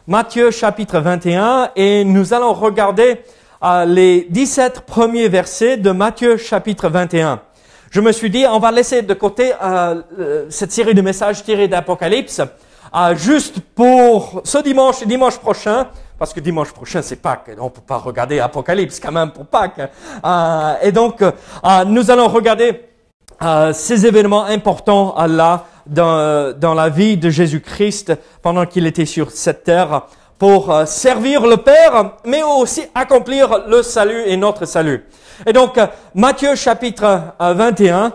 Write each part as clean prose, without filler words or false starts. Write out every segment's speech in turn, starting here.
Matthieu chapitre 21 et nous allons regarder les 17 premiers versets de Matthieu chapitre 21. Je me suis dit, on va laisser de côté cette série de messages tirés d'Apocalypse juste pour ce dimanche et dimanche prochain, parce que dimanche prochain c'est Pâques, et on ne peut pas regarder Apocalypse quand même pour Pâques. Et donc, nous allons regarder ces événements importants là dans la vie de Jésus-Christ pendant qu'il était sur cette terre pour servir le Père, mais aussi accomplir le salut et notre salut. Et donc, Matthieu chapitre 21,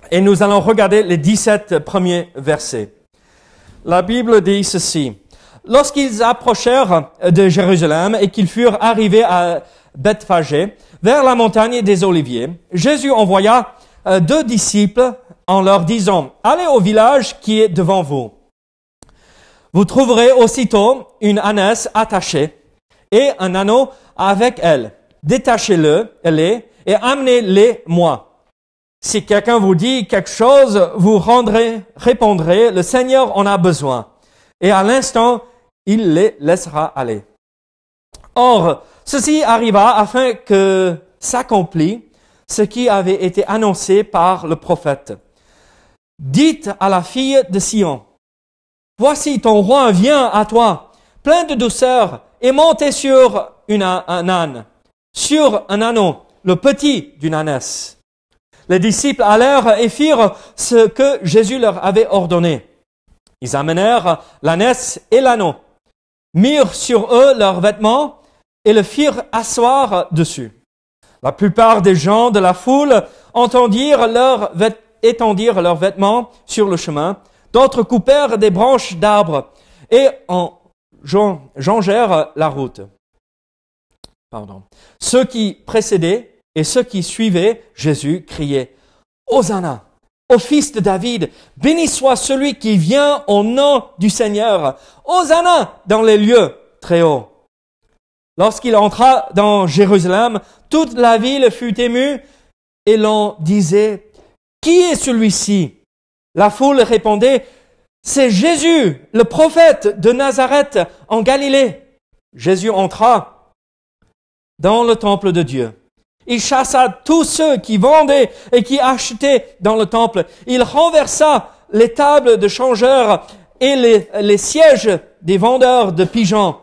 et nous allons regarder les 17 premiers versets. La Bible dit ceci. Lorsqu'ils approchèrent de Jérusalem et qu'ils furent arrivés à Bethphagée, vers la montagne des Oliviers, Jésus envoya 2 disciples en leur disant, « Allez au village qui est devant vous. Vous trouverez aussitôt une ânesse attachée et un anneau avec elle. Détachez-les et amenez-les moi. Si quelqu'un vous dit quelque chose, vous répondrez, le Seigneur en a besoin. Et à l'instant, il les laissera aller. » Or, ceci arriva afin que s'accomplisse ce qui avait été annoncé par le prophète. « Dites à la fille de Sion, voici ton roi vient à toi, plein de douceur, et montez sur un âne, sur un anneau, le petit d'une ânesse. » Les disciples allèrent et firent ce que Jésus leur avait ordonné. Ils amenèrent l'ânesse et l'anneau, mirent sur eux leurs vêtements et le firent asseoir dessus. La plupart des gens de la foule étendirent leurs vêtements sur le chemin. D'autres coupèrent des branches d'arbres et en jongèrent la route. Ceux qui précédaient et ceux qui suivaient Jésus criaient « Hosanna, au fils de David, béni soit celui qui vient au nom du Seigneur. Hosanna dans les lieux très hauts. » Lorsqu'il entra dans Jérusalem, toute la ville fut émue et l'on disait « Qui est celui-ci » La foule répondait « C'est Jésus, le prophète de Nazareth en Galilée. » Jésus entra dans le temple de Dieu. Il chassa tous ceux qui vendaient et qui achetaient dans le temple. Il renversa les tables de changeurs et les sièges des vendeurs de pigeons.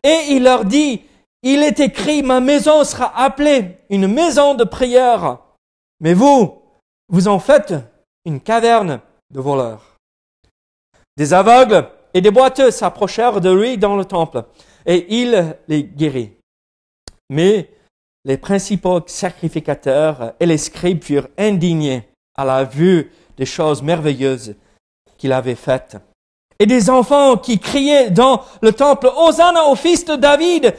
Et il leur dit, il est écrit, ma maison sera appelée une maison de prière. Mais vous en faites une caverne de voleurs. Des aveugles et des boiteux s'approchèrent de lui dans le temple et il les guérit. Mais les principaux sacrificateurs et les scribes furent indignés à la vue des choses merveilleuses qu'il avait faites. Et des enfants qui criaient dans le temple, « Hosanna au fils de David !»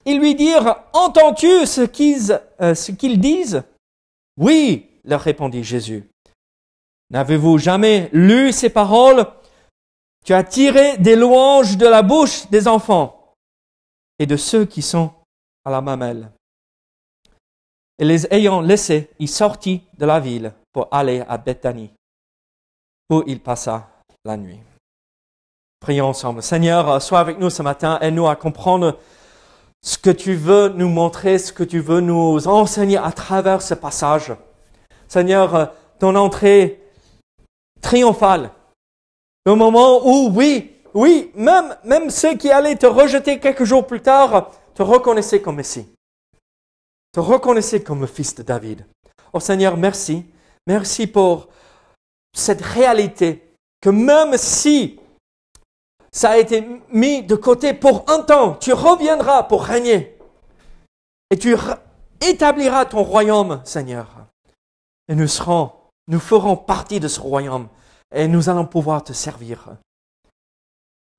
Ils lui dirent, « Entends-tu ce qu'ils disent ?» « Oui, leur répondit Jésus. « N'avez-vous jamais lu ces paroles ? Tu as tiré des louanges de la bouche des enfants et de ceux qui sont à la mamelle. » Et les ayant laissés, il sortit de la ville pour aller à Béthanie, où il passa la nuit. Prions ensemble. Seigneur, sois avec nous ce matin, aide-nous à comprendre ce que tu veux nous montrer, ce que tu veux nous enseigner à travers ce passage. Seigneur, ton entrée triomphale, le moment où, oui, même ceux qui allaient te rejeter quelques jours plus tard, te reconnaissaient comme Messie. Te reconnaissaient comme le fils de David. Oh Seigneur, merci. Merci pour cette réalité que même si ça a été mis de côté pour un temps, tu reviendras pour régner. Et tu établiras ton royaume, Seigneur. Et nous ferons partie de ce royaume. Et nous allons pouvoir te servir.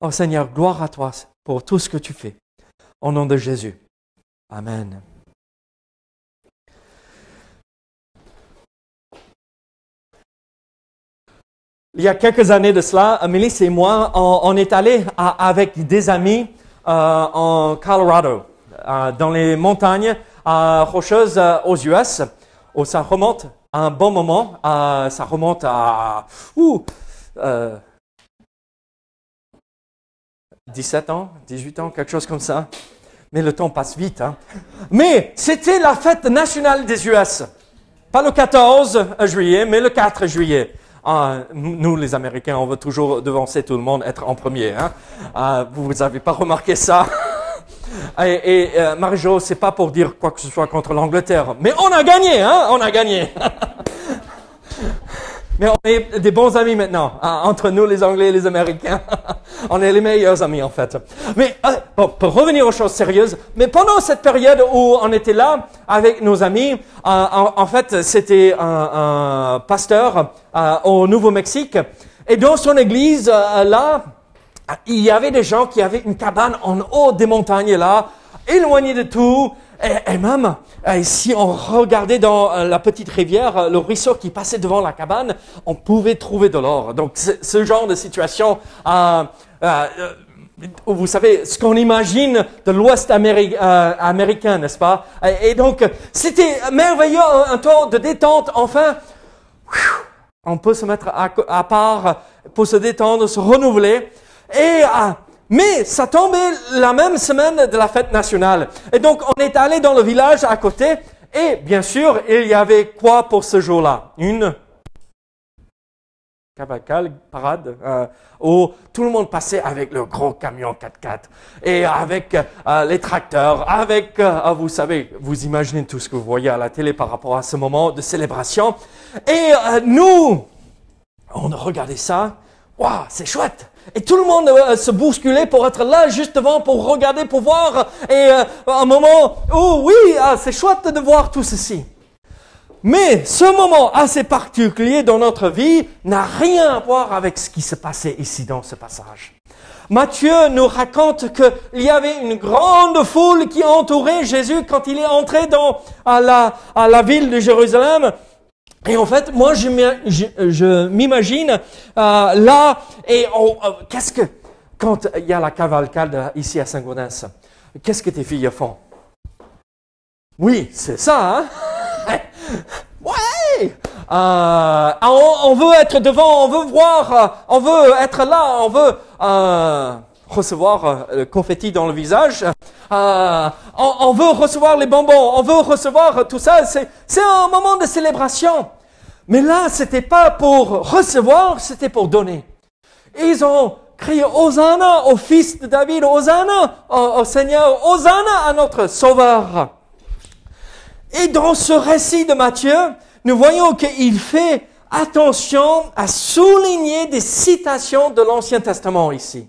Oh Seigneur, gloire à toi pour tout ce que tu fais. Au nom de Jésus. Amen. Il y a quelques années de cela, Mélisse et moi, on est allés avec des amis en Colorado, dans les montagnes rocheuses aux US, où ça remonte à un bon moment, ça remonte à 17 ans, 18 ans, quelque chose comme ça. Mais le temps passe vite. Hein. Mais c'était la fête nationale des US. Pas le 14 juillet, mais le 4 juillet. Nous, les Américains, on veut toujours devancer tout le monde, être en premier. Hein. Vous n'avez pas remarqué ça? Marie-Jo, c'est pas pour dire quoi que ce soit contre l'Angleterre, mais on a gagné, hein? On a gagné. Mais on est des bons amis maintenant, hein, entre nous, les Anglais et les Américains. On est les meilleurs amis, en fait. Mais bon, pour revenir aux choses sérieuses, mais pendant cette période où on était là avec nos amis, en fait, c'était un pasteur au Nouveau-Mexique. Et dans son église, là, il y avait des gens qui avaient une cabane en haut des montagnes, là, éloignés de tout. Et même, si on regardait dans la petite rivière, le ruisseau qui passait devant la cabane, on pouvait trouver de l'or. Donc, ce genre de situation, vous savez, ce qu'on imagine de l'Ouest américain, n'est-ce pas? Et donc, c'était merveilleux, un temps de détente. Enfin, on peut se mettre à part pour se détendre, se renouveler. Mais ça tombait la même semaine de la fête nationale. Et donc, on est allé dans le village à côté. Et bien sûr, il y avait quoi pour ce jour-là? Une cavalcade, parade, où tout le monde passait avec le gros camion 4x4. Et avec les tracteurs, avec, vous savez, vous imaginez tout ce que vous voyez à la télé par rapport à ce moment de célébration. Et nous, on regardait ça. Waouh, c'est chouette! Et tout le monde se bousculait pour être là juste devant, pour regarder, pour voir. Et un moment, oh oui, c'est chouette de voir tout ceci. Mais ce moment assez particulier dans notre vie n'a rien à voir avec ce qui se passait ici dans ce passage. Matthieu nous raconte qu'il y avait une grande foule qui entourait Jésus quand il est entré à la ville de Jérusalem. Et en fait, moi, je m'imagine là, et quand il y a la cavalcade ici à Saint-Gaudens, qu'est-ce que tes filles font? Oui, c'est ça, hein? Ouais! On veut être devant, on veut voir, on veut être là, on veut recevoir le confetti dans le visage, on veut recevoir les bonbons, on veut recevoir tout ça, c'est un moment de célébration. Mais là, c'était pas pour recevoir, c'était pour donner. Ils ont crié Hosanna au fils de David, Hosanna au Seigneur, Hosanna à notre Sauveur. Et dans ce récit de Matthieu, nous voyons qu'il fait attention à souligner des citations de l'Ancien Testament ici.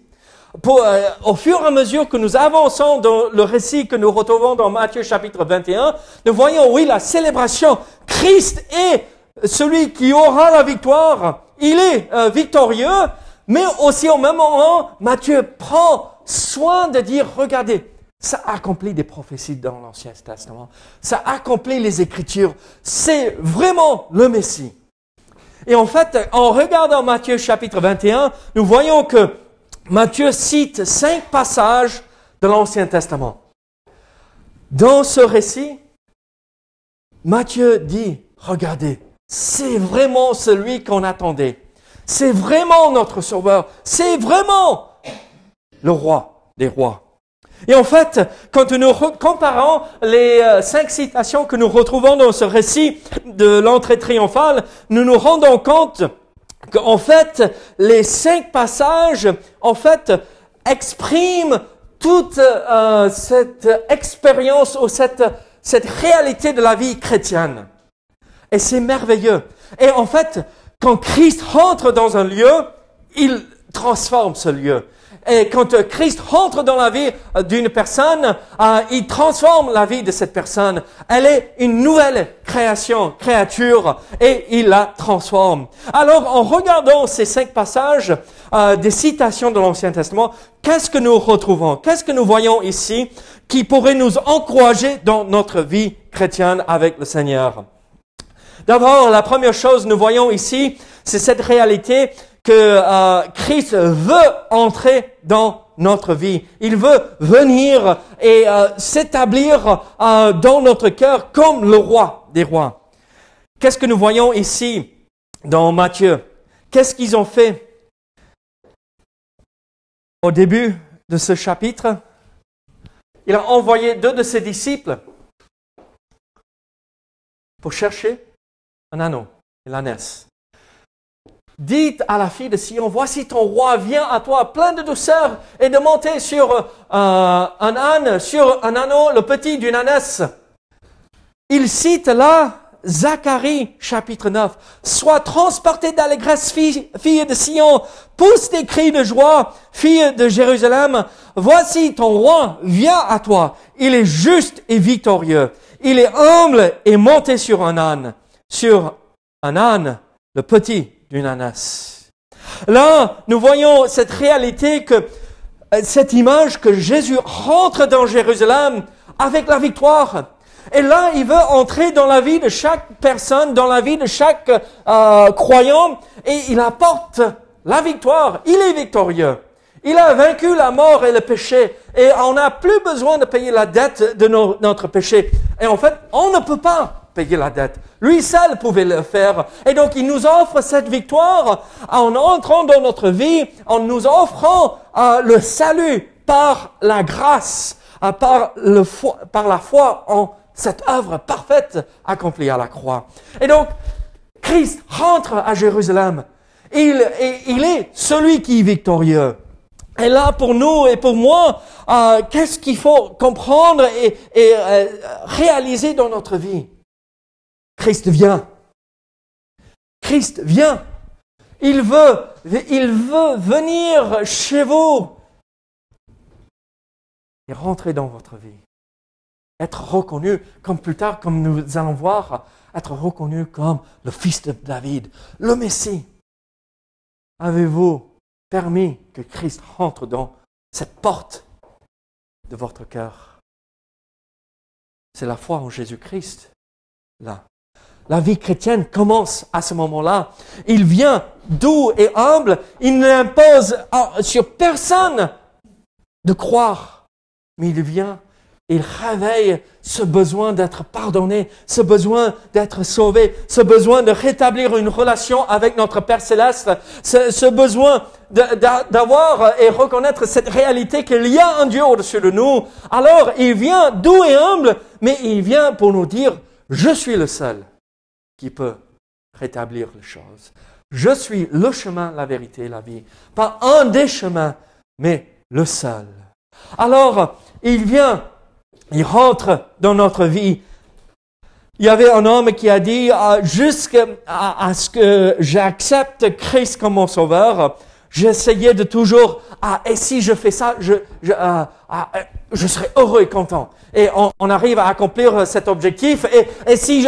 Au fur et à mesure que nous avançons dans le récit que nous retrouvons dans Matthieu chapitre 21, nous voyons, oui, la célébration. Christ est celui qui aura la victoire. Il est victorieux, mais aussi au même moment, Matthieu prend soin de dire, regardez, ça accomplit des prophéties dans l'Ancien Testament. Ça accomplit les Écritures. C'est vraiment le Messie. Et en fait, en regardant Matthieu chapitre 21, nous voyons que Matthieu cite 5 passages de l'Ancien Testament. Dans ce récit, Matthieu dit, regardez, c'est vraiment celui qu'on attendait. C'est vraiment notre Sauveur. C'est vraiment le roi des rois. Et en fait, quand nous comparons les 5 citations que nous retrouvons dans ce récit de l'entrée triomphale, nous nous rendons compte qu'en fait, les 5 passages, en fait, expriment toute cette expérience ou cette réalité de la vie chrétienne. Et c'est merveilleux. Et en fait, quand Christ rentre dans un lieu, il transforme ce lieu. Et quand Christ rentre dans la vie d'une personne, il transforme la vie de cette personne. Elle est une nouvelle créature, et il la transforme. Alors, en regardant ces 5 passages des citations de l'Ancien Testament, qu'est-ce que nous retrouvons? Qu'est-ce que nous voyons ici qui pourrait nous encourager dans notre vie chrétienne avec le Seigneur? D'abord, la première chose nous voyons ici, c'est cette réalité que Christ veut entrer dans notre vie. Il veut venir et s'établir dans notre cœur comme le roi des rois. Qu'est-ce que nous voyons ici dans Matthieu? Qu'est-ce qu'ils ont fait? Au début, de ce chapitre, il a envoyé 2 de ses disciples pour chercher un anneau et l'ânesse. Dites à la fille de Sion, voici ton roi vient à toi plein de douceur et de monter sur un âne, sur un anneau, le petit d'une ânesse. Il cite là Zacharie, chapitre 9. Sois transporté d'allégresse, fille de Sion, pousse des cris de joie, fille de Jérusalem. Voici ton roi vient à toi. Il est juste et victorieux. Il est humble et monté sur un âne, le petit d'une ânesse. Là, nous voyons cette réalité cette image que Jésus rentre dans Jérusalem avec la victoire. Et là, il veut entrer dans la vie de chaque personne, dans la vie de chaque croyant, et il apporte la victoire. Il est victorieux. Il a vaincu la mort et le péché, et on n'a plus besoin de payer la dette de notre péché. Et en fait, on ne peut pas payer la dette. Lui seul pouvait le faire. Et donc, il nous offre cette victoire en entrant dans notre vie, en nous offrant le salut par la grâce, par la foi en cette œuvre parfaite accomplie à la croix. Et donc, Christ rentre à Jérusalem. Il est celui qui est victorieux. Et là, pour nous et pour moi, qu'est-ce qu'il faut comprendre et réaliser dans notre vie? Christ vient. Christ vient. Il veut venir chez vous et rentrer dans votre vie. Être reconnu, comme plus tard, comme nous allons voir, être reconnu comme le fils de David, le Messie. Avez-vous permis que Christ rentre dans cette porte de votre cœur? C'est la foi en Jésus-Christ, là. La vie chrétienne commence à ce moment-là. Il vient doux et humble. Il n'impose sur personne de croire. Mais il vient, il réveille ce besoin d'être pardonné, ce besoin d'être sauvé, ce besoin de rétablir une relation avec notre Père Céleste, ce besoin d'avoir et reconnaître cette réalité qu'il y a un Dieu au-dessus de nous. Alors, il vient doux et humble, mais il vient pour nous dire, je suis le seul qui peut rétablir les choses. Je suis le chemin, la vérité et la vie. Pas un des chemins, mais le seul. Alors, il vient, il rentre dans notre vie. Il y avait un homme qui a dit, jusqu'à ce que j'accepte Christ comme mon sauveur, j'essayais de toujours, et si je fais ça, je serai heureux et content. Et on arrive à accomplir cet objectif. Et si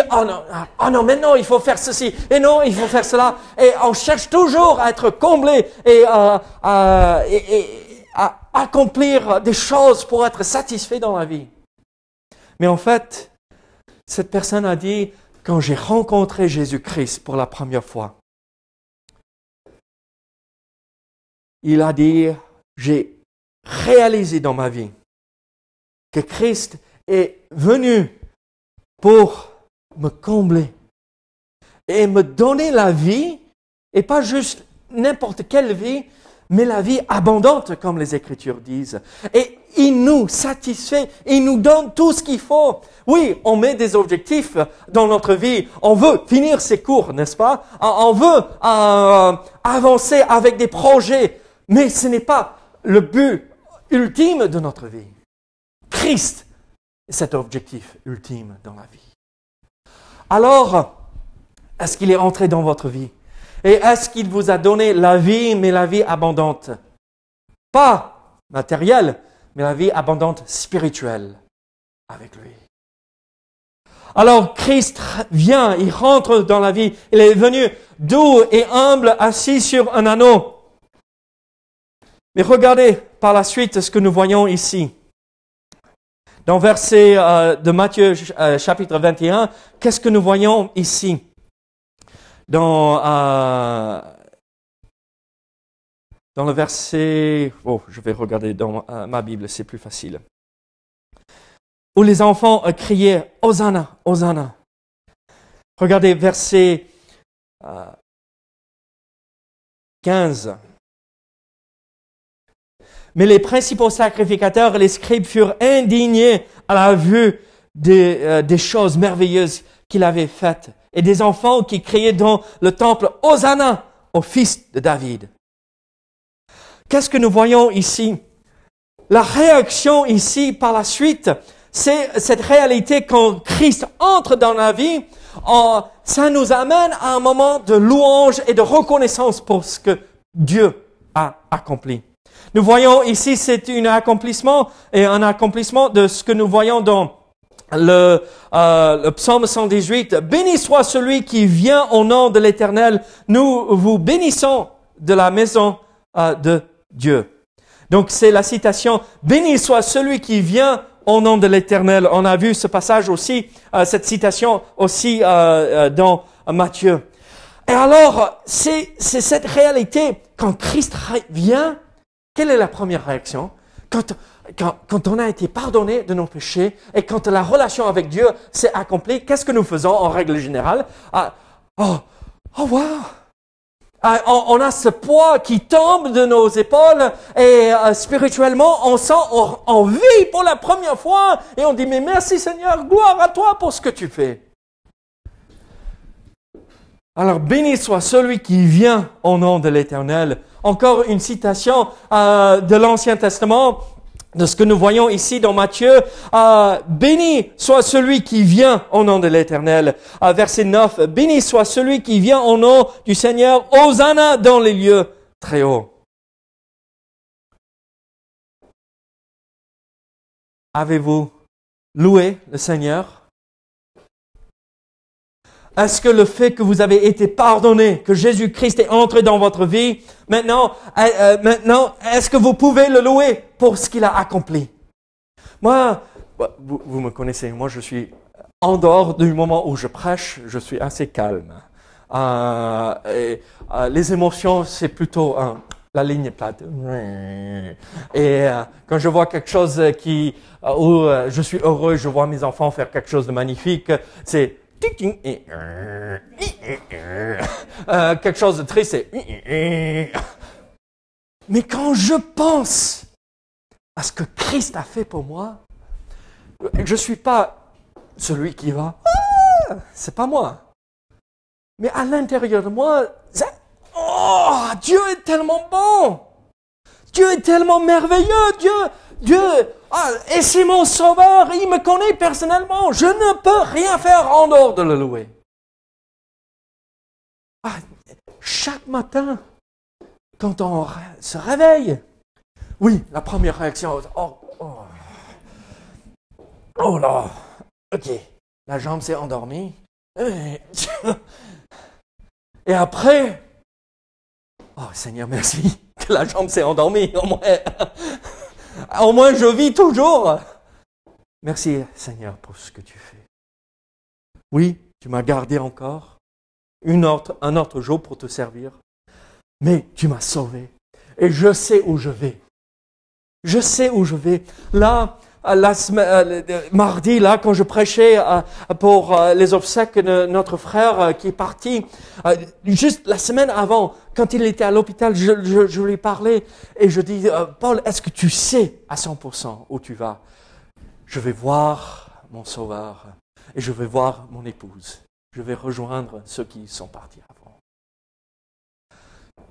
non, maintenant il faut faire ceci. Et non, il faut faire cela. Et on cherche toujours à être comblé et à accomplir des choses pour être satisfait dans la vie. Mais en fait, cette personne a dit, quand j'ai rencontré Jésus-Christ pour la première fois, il a dit, j'ai réalisé dans ma vie que Christ est venu pour me combler et me donner la vie, et pas juste n'importe quelle vie, mais la vie abondante, comme les Écritures disent. Et il nous satisfait, il nous donne tout ce qu'il faut. Oui, on met des objectifs dans notre vie, on veut finir ses cours, n'est-ce pas? On veut avancer avec des projets, mais ce n'est pas le but ultime de notre vie. Christ est cet objectif ultime dans la vie. Alors, est-ce qu'il est entré dans votre vie? Et est-ce qu'il vous a donné la vie, mais la vie abondante? Pas matérielle, mais la vie abondante spirituelle avec lui. Alors, Christ vient, il rentre dans la vie. Il est venu doux et humble, assis sur un anneau. Mais regardez par la suite ce que nous voyons ici. Dans verset de Matthieu chapitre 21, qu'est-ce que nous voyons ici? Dans le verset... je vais regarder dans ma Bible, c'est plus facile. Où les enfants criaient « Hosanna, Hosanna ». Regardez verset 15. Mais les principaux sacrificateurs et les scribes furent indignés à la vue des choses merveilleuses qu'il avait faites et des enfants qui criaient dans le temple « Hosanna au fils de David ». Qu'est-ce que nous voyons ici? La réaction ici, par la suite, c'est cette réalité quand Christ entre dans la vie, ça nous amène à un moment de louange et de reconnaissance pour ce que Dieu a accompli. Nous voyons ici, c'est un accomplissement de ce que nous voyons dans le psaume 118. « Béni soit celui qui vient au nom de l'Éternel. Nous vous bénissons de la maison de Dieu. » Donc c'est la citation « Béni soit celui qui vient au nom de l'Éternel ». On a vu ce passage aussi, cette citation aussi dans Matthieu. Et alors, c'est cette réalité, quand Christ vient, quelle est la première réaction? Quand on a été pardonné de nos péchés et quand la relation avec Dieu s'est accomplie, qu'est-ce que nous faisons en règle générale? Wow! On a ce poids qui tombe de nos épaules et spirituellement, on vit pour la première fois et on dit « Mais merci Seigneur, gloire à toi pour ce que tu fais. » Alors, béni soit celui qui vient au nom de l'Éternel. Encore une citation de l'Ancien Testament, de ce que nous voyons ici dans Matthieu. Béni soit celui qui vient au nom de l'Éternel. Verset 9. Béni soit celui qui vient au nom du Seigneur. Hosanna dans les lieux très hauts. Avez-vous loué le Seigneur? Est-ce que le fait que vous avez été pardonné, que Jésus-Christ est entré dans votre vie, maintenant, est-ce que vous pouvez le louer pour ce qu'il a accompli? Moi, vous me connaissez, moi je suis, en dehors du moment où je prêche, je suis assez calme. Les émotions, c'est plutôt la ligne plate. Et quand je vois quelque chose où je suis heureux, je vois mes enfants faire quelque chose de magnifique, c'est quelque chose de triste, c'est mais quand je pense à ce que Christ a fait pour moi, je suis pas celui qui va, c'est pas moi. Mais à l'intérieur de moi, Dieu est tellement bon. Dieu est tellement merveilleux. Dieu, et c'est mon sauveur, il me connaît personnellement. Je ne peux rien faire en dehors de le louer. Chaque matin, quand on se réveille, oui, la première réaction, oh là, ok, la jambe s'est endormie. Et après, oh Seigneur, merci que la jambe s'est endormie. Au moins je vis toujours. Merci Seigneur pour ce que tu fais. Oui, tu m'as gardé encore un autre jour pour te servir. Mais tu m'as sauvé. Et je sais où je vais. Je sais où je vais. Là, mardi, là, quand je prêchais pour les obsèques de notre frère qui est parti, juste la semaine avant, quand il était à l'hôpital, je lui parlais et je dis, Paul, est-ce que tu sais à 100% où tu vas? Je vais voir mon sauveur et je vais voir mon épouse. Je vais rejoindre ceux qui sont partis avant.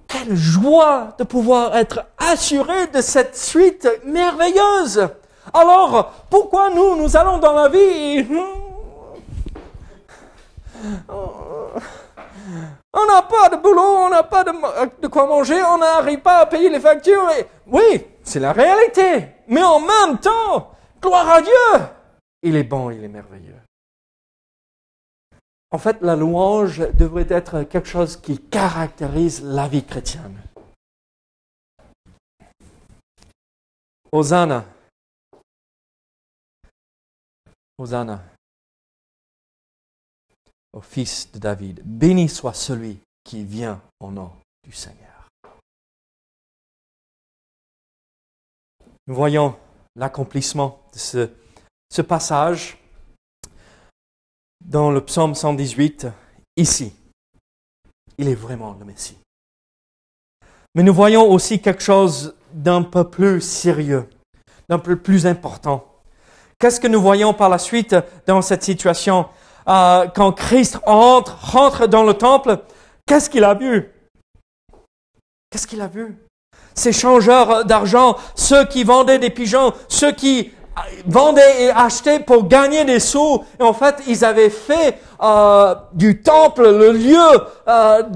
Quelle joie de pouvoir être assuré de cette suite merveilleuse! Alors, pourquoi nous allons dans la vie et on n'a pas de boulot, on n'a pas de quoi manger, on n'arrive pas à payer les factures. Oui, c'est la réalité. Mais en même temps, gloire à Dieu. Il est bon, il est merveilleux. En fait, la louange devrait être quelque chose qui caractérise la vie chrétienne. Hosanna. Hosanna au fils de David. Béni soit celui qui vient au nom du Seigneur. Nous voyons l'accomplissement de ce passage dans le psaume 118, ici. Il est vraiment le Messie. Mais nous voyons aussi quelque chose d'un peu plus sérieux, d'un peu plus important. Qu'est-ce que nous voyons par la suite dans cette situation? Quand Christ rentre dans le temple, qu'est-ce qu'il a vu? Qu'est-ce qu'il a vu? Ces changeurs d'argent, ceux qui vendaient des pigeons, ceux qui vendaient et achetaient pour gagner des sous. Et en fait, ils avaient fait du temple le lieu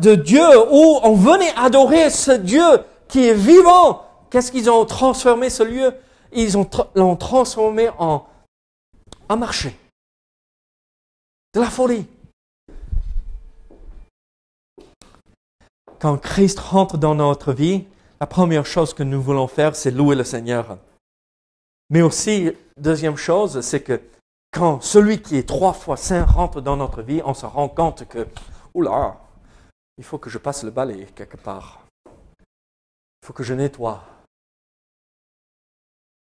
de Dieu où on venait adorer ce Dieu qui est vivant. Qu'est-ce qu'ils ont transformé ce lieu? Ils l'ont transformé en un marché. De la folie. Quand Christ rentre dans notre vie, la première chose que nous voulons faire, c'est louer le Seigneur. Mais aussi, deuxième chose, c'est que quand celui qui est 3 fois saint rentre dans notre vie, on se rend compte que, oula, il faut que je passe le balai quelque part. Il faut que je nettoie.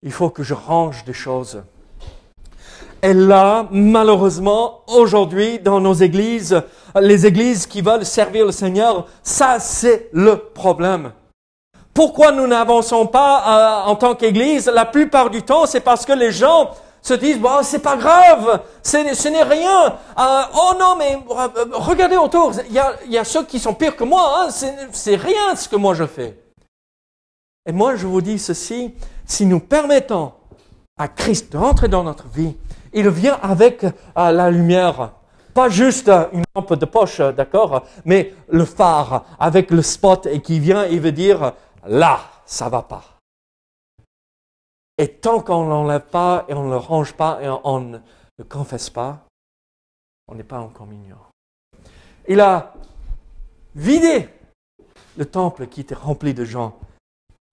Il faut que je range des choses. Et là, malheureusement, aujourd'hui, dans nos églises, les églises qui veulent servir le Seigneur, ça, c'est le problème. Pourquoi nous n'avançons pas en tant qu'Église? La plupart du temps, c'est parce que les gens se disent bon, c'est pas grave, ce n'est rien. Oh non, mais regardez autour, il y a ceux qui sont pires que moi. Hein, c'est rien ce que moi je fais. Et moi, je vous dis ceci, si nous permettons à Christ d'entrer dans notre vie, il vient avec la lumière. Pas juste une lampe de poche, d'accord, mais le phare avec le spot et qui vient et veut dire là, ça va pas. Et tant qu'on ne l'enlève pas et on ne le range pas et on ne le confesse pas, on n'est pas en communion. Il a vidé le temple qui était rempli de gens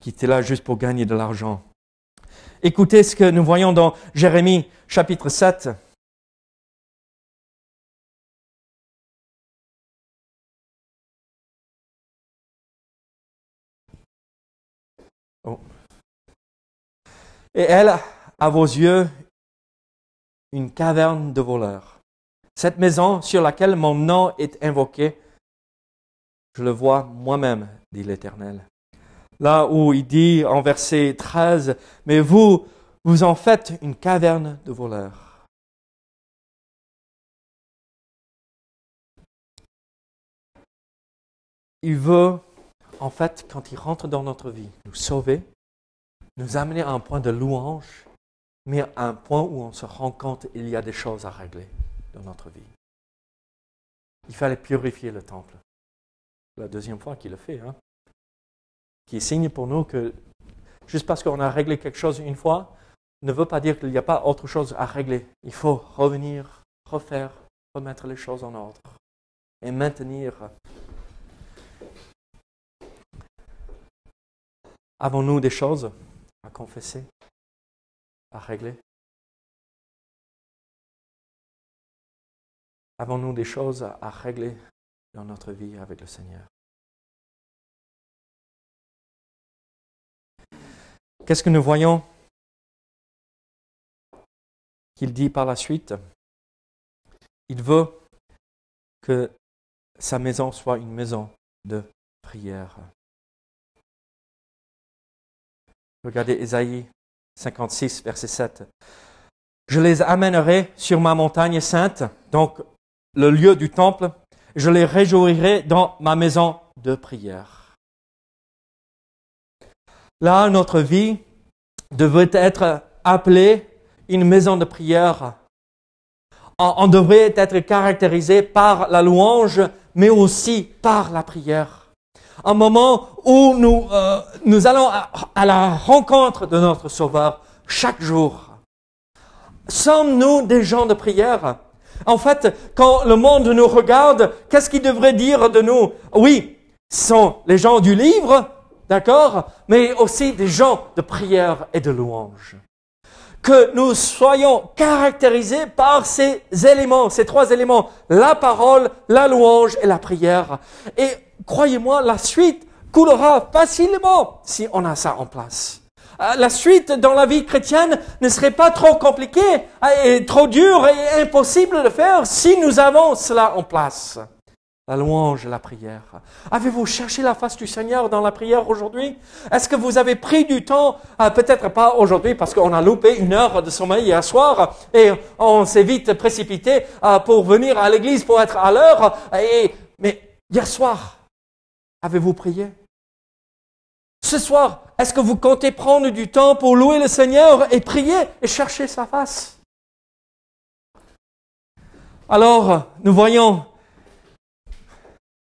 qui étaient là juste pour gagner de l'argent. Écoutez ce que nous voyons dans Jérémie chapitre 7. Oh. Et elle, à vos yeux, une caverne de voleurs. Cette maison sur laquelle mon nom est invoqué, je le vois moi-même, dit l'Éternel. Là où il dit en verset 13, mais vous en faites une caverne de voleurs. Il veut, en fait, quand il rentre dans notre vie, nous sauver, nous amener à un point de louange, mais à un point où on se rend compte qu'il y a des choses à régler dans notre vie. Il fallait purifier le temple. La deuxième fois qu'il le fait, hein, qui est signe pour nous que juste parce qu'on a réglé quelque chose une fois, ne veut pas dire qu'il n'y a pas autre chose à régler. Il faut revenir, refaire, remettre les choses en ordre et maintenir. Avons-nous des choses à confesser, à régler? Avons-nous des choses à régler dans notre vie avec le Seigneur? Qu'est-ce que nous voyons qu'il dit par la suite? Il veut que sa maison soit une maison de prière. Regardez Ésaïe 56, verset 7. Je les amènerai sur ma montagne sainte, donc le lieu du temple, je les réjouirai dans ma maison de prière. Là, notre vie devrait être appelée une maison de prière. On devrait être caractérisé par la louange, mais aussi par la prière. Un moment où nous allons à la rencontre de notre Sauveur chaque jour. Sommes-nous des gens de prière? En fait, quand le monde nous regarde, qu'est-ce qu'il devrait dire de nous? Oui, ce sont les gens du livre, d'accord, mais aussi des gens de prière et de louange. Que nous soyons caractérisés par ces éléments, ces 3 éléments, la parole, la louange et la prière. Et croyez-moi, la suite coulera facilement si on a ça en place. La suite dans la vie chrétienne ne serait pas trop compliquée et trop dure et impossible de faire si nous avons cela en place. la louange, la prière. Avez-vous cherché la face du Seigneur dans la prière aujourd'hui? Est-ce que vous avez pris du temps, peut-être pas aujourd'hui parce qu'on a loupé 1 heure de sommeil hier soir et on s'est vite précipité pour venir à l'église pour être à l'heure. Mais hier soir, avez-vous prié? Ce soir, est-ce que vous comptez prendre du temps pour louer le Seigneur et prier et chercher sa face? Alors, nous voyons,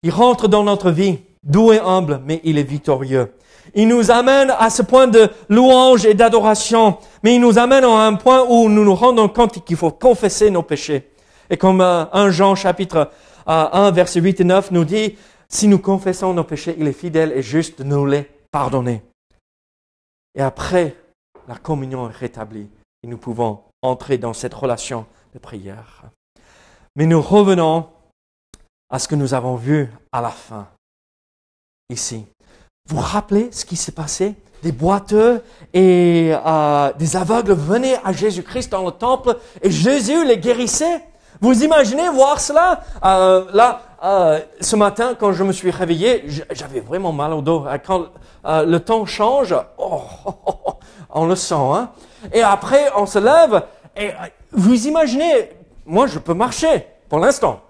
il rentre dans notre vie, doux et humble, mais il est victorieux. Il nous amène à ce point de louange et d'adoration, mais il nous amène à un point où nous nous rendons compte qu'il faut confesser nos péchés. Et comme 1 Jean chapitre 1, verset 8 et 9 nous dit, si nous confessons nos péchés, il est fidèle et juste de nous les pardonner. Et après, la communion est rétablie et nous pouvons entrer dans cette relation de prière. Mais nous revenons à ce que nous avons vu à la fin, ici. Vous vous rappelez ce qui s'est passé? Des boiteux et des aveugles venaient à Jésus-Christ dans le temple et Jésus les guérissait. Vous imaginez voir cela? Ce matin, quand je me suis réveillé, j'avais vraiment mal au dos. Quand le temps change, on le sent. Hein? Et après, on se lève et vous imaginez, moi je peux marcher pour l'instant.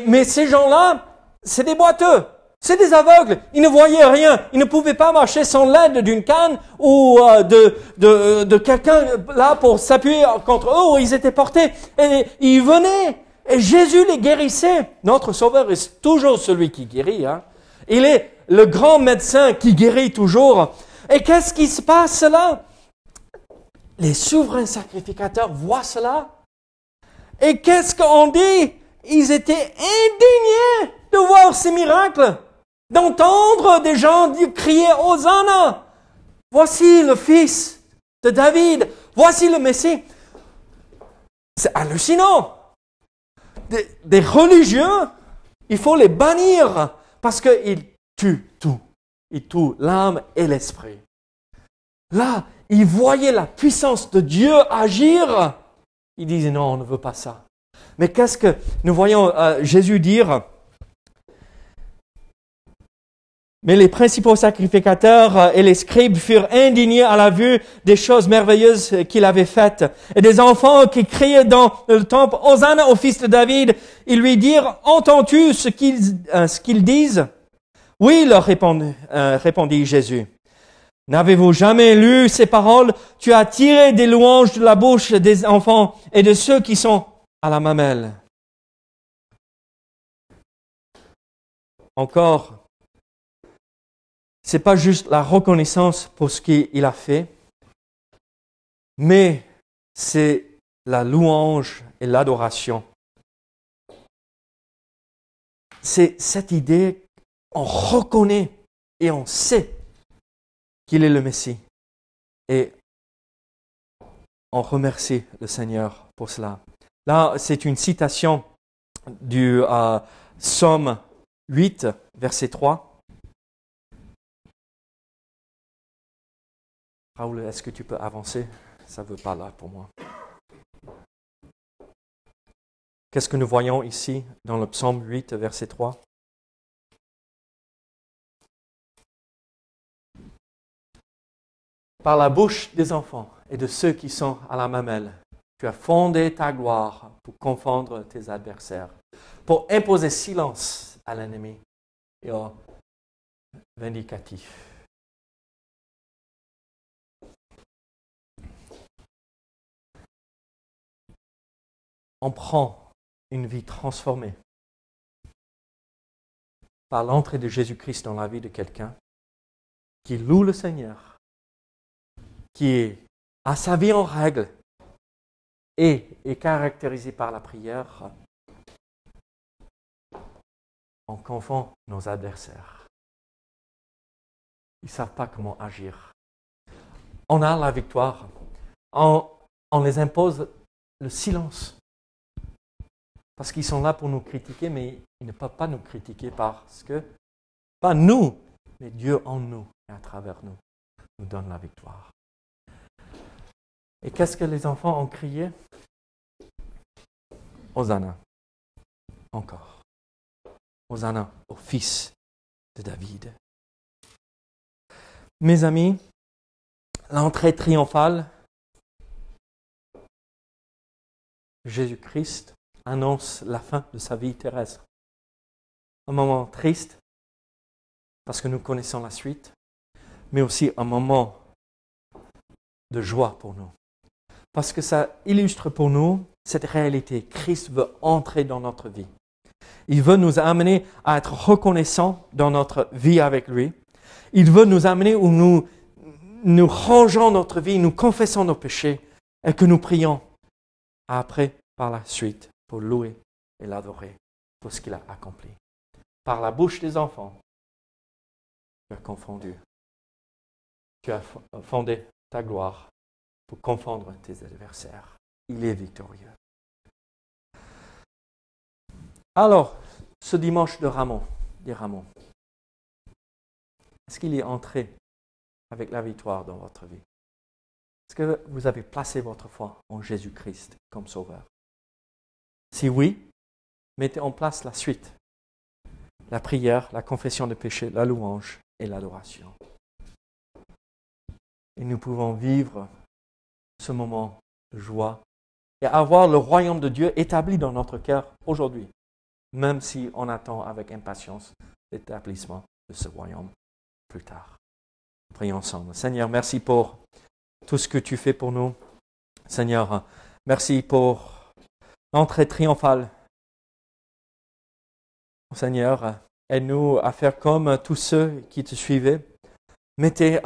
Mais ces gens-là, c'est des boiteux. C'est des aveugles, ils ne voyaient rien, ils ne pouvaient pas marcher sans l'aide d'une canne ou de quelqu'un là pour s'appuyer contre eux où ils étaient portés. Et ils venaient, et Jésus les guérissait. Notre Sauveur est toujours celui qui guérit. Hein. Il est le grand médecin qui guérit toujours. Et qu'est-ce qui se passe là? Les souverains sacrificateurs voient cela. Et qu'est-ce qu'on dit? Ils étaient indignés de voir ces miracles. D'entendre des gens crier « Hosanna !» Voici le fils de David. Voici le Messie. C'est hallucinant. Des religieux, il faut les bannir parce qu'ils tuent tout. Ils tuent l'âme et l'esprit. Là, ils voyaient la puissance de Dieu agir. Ils disaient « Non, on ne veut pas ça. » Mais qu'est-ce que nous voyons Jésus dire? Mais les principaux sacrificateurs et les scribes furent indignés à la vue des choses merveilleuses qu'il avait faites. Et des enfants qui criaient dans le temple, « Hosanna au fils de David !» Ils lui dirent, « Entends-tu ce qu'ils disent ?» « Oui, leur répondit Jésus. « N'avez-vous jamais lu ces paroles? Tu as tiré des louanges de la bouche des enfants et de ceux qui sont à la mamelle. » Encore, c'est pas juste la reconnaissance pour ce qu'il a fait, mais c'est la louange et l'adoration. C'est cette idée, on reconnaît et on sait qu'il est le Messie. Et on remercie le Seigneur pour cela. Là, c'est une citation du Psaume 8, verset 3. Raoul, est-ce que tu peux avancer? Ça ne veut pas là pour moi. Qu'est-ce que nous voyons ici dans le Psaume 8, verset 3? Par la bouche des enfants et de ceux qui sont à la mamelle, tu as fondé ta gloire pour confondre tes adversaires, pour imposer silence à l'ennemi et au vindicatif. On prend une vie transformée par l'entrée de Jésus-Christ dans la vie de quelqu'un qui loue le Seigneur, qui a sa vie en règle et est caractérisé par la prière. On confond nos adversaires. Ils ne savent pas comment agir. On a la victoire. On les impose le silence. Parce qu'ils sont là pour nous critiquer, mais ils ne peuvent pas nous critiquer parce que, pas nous, mais Dieu en nous et à travers nous, nous donne la victoire. Et qu'est-ce que les enfants ont crié? Hosanna. Encore. Hosanna au Fils de David. Mes amis, l'entrée triomphale de Jésus-Christ annonce la fin de sa vie terrestre. Un moment triste, parce que nous connaissons la suite, mais aussi un moment de joie pour nous. Parce que ça illustre pour nous cette réalité. Christ veut entrer dans notre vie. Il veut nous amener à être reconnaissants dans notre vie avec lui. Il veut nous amener où nous rangeons notre vie, nous confessons nos péchés et que nous prions après, par la suite, pour louer et l'adorer pour ce qu'il a accompli. Par la bouche des enfants, tu as confondu. Tu as fondé ta gloire pour confondre tes adversaires. Il est victorieux. Alors, ce dimanche des Rameaux, est-ce qu'il est entré avec la victoire dans votre vie? Est-ce que vous avez placé votre foi en Jésus-Christ comme sauveur? Si oui, mettez en place la suite. La prière, la confession de péché, la louange et l'adoration. Et nous pouvons vivre ce moment de joie et avoir le royaume de Dieu établi dans notre cœur aujourd'hui, même si on attend avec impatience l'établissement de ce royaume plus tard. Prions ensemble. Seigneur, merci pour tout ce que tu fais pour nous. Seigneur, merci pour l'entrée triomphale. Seigneur, aide-nous à faire comme tous ceux qui te suivaient. Mettez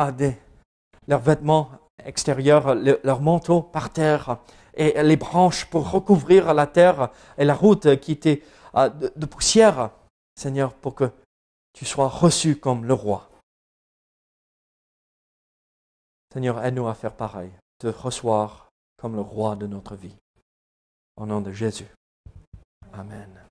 leurs vêtements extérieurs, leurs manteaux par terre et les branches pour recouvrir la terre et la route qui était de poussière. Seigneur, pour que tu sois reçu comme le roi. Seigneur, aide-nous à faire pareil, te recevoir comme le roi de notre vie. Au nom de Jésus. Amen.